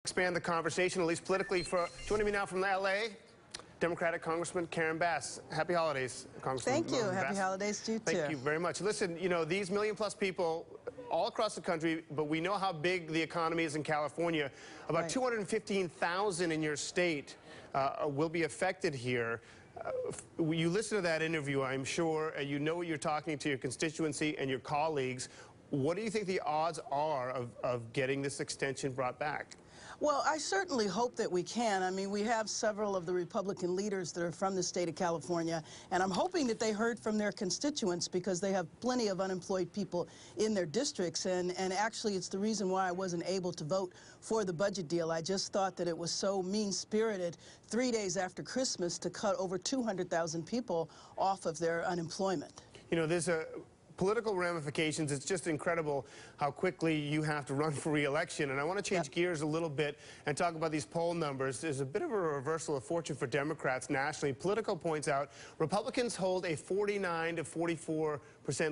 Expand the conversation, at least politically. Joining me now from L.A., Democratic Congressman Karen Bass. Happy holidays, Congressman. Thank you. Happy holidays to you, too. Thank you very much. Listen, you know, these million-plus people all across the country, but we know how big the economy is in California. About 215,000 in your state will be affected here. You listen to that interview, I'm sure, and you know you're talking to your constituency and your colleagues. What do you think the odds are of getting this extension brought back? Well, I certainly hope that we can. I mean, we have several of the Republican leaders that are from the state of California, and I'm hoping that they heard from their constituents because they have plenty of unemployed people in their districts, and actually it's the reason why I wasn't able to vote for the budget deal. I just thought that it was so mean-spirited 3 days after Christmas to cut over 200,000 people off of their unemployment. You know, there's political ramifications. It's just incredible how quickly you have to run for re-election. And I want to change gears a little bit and talk about these poll numbers. There's a bit of a reversal of fortune for Democrats nationally. Politico points out Republicans hold a 49 to 44%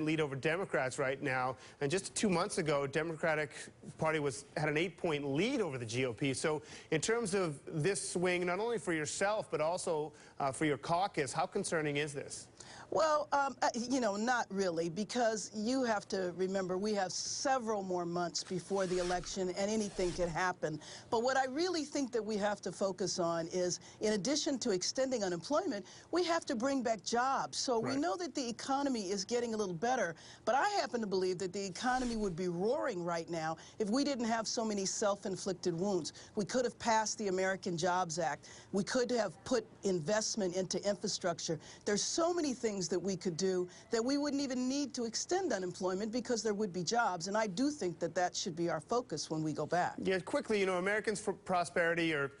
lead over Democrats right now. And just 2 months ago, Democratic Party had an 8-point lead over the GOP. So in terms of this swing, not only for yourself, but also for your caucus, how concerning is this? Well, you know, not really, because you have to remember we have several more months before the election and anything can happen. But what I really think that we have to focus on is, in addition to extending unemployment, we have to bring back jobs. So we know that the economy is getting a little better, but I happen to believe that the economy would be roaring right now if we didn't have so many self-inflicted wounds. We could have passed the American Jobs Act. We could have put investment into infrastructure. There's so many things that we could do that we wouldn't even need to extend unemployment because there would be jobs, and I do think that that should be our focus when we go back. Yeah, quickly, you know, Americans for Prosperity are,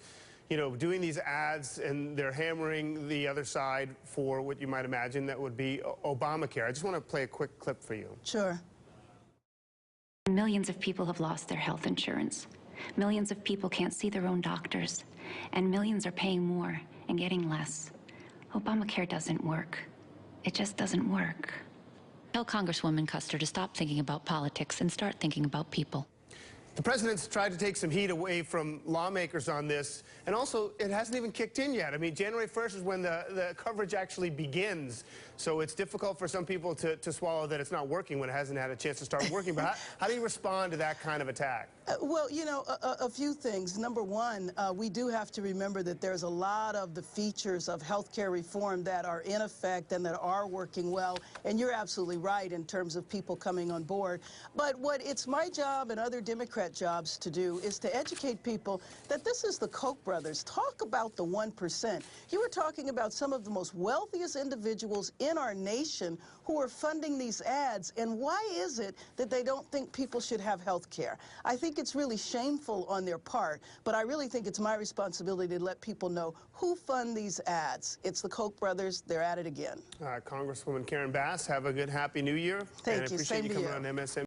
you know, doing these ads and they're hammering the other side for what you might imagine that would be Obamacare. I just want to play a quick clip for you. Sure. Millions of people have lost their health insurance. Millions of people can't see their own doctors, and millions are paying more and getting less. Obamacare doesn't work. It just doesn't work. Tell Congresswoman Custer to stop thinking about politics and start thinking about people. The president's tried to take some heat away from lawmakers on this, and also it hasn't even kicked in yet. I mean, January 1st is when the coverage actually begins, so it's difficult for some people to swallow that it's not working when it hasn't had a chance to start working. But how do you respond to that kind of attack? Well, you know, a few things. Number one, we do have to remember that there's a lot of the features of health care reform that are in effect and that are working well, and you're absolutely right in terms of people coming on board. But what it's my job and other Democrat jobs to do is to educate people that this is the Koch brothers. Talk about the 1%. You were talking about some of the most wealthiest individuals in our nation who are funding these ads, and why is it that they don't think people should have health care? I think it's really shameful on their part, but I really think it's my responsibility to let people know who fund these ads. It's the Koch brothers. They're at it again. Congresswoman Karen Bass, have a good, happy New Year. Thank you. And I appreciate you coming on MSNBC.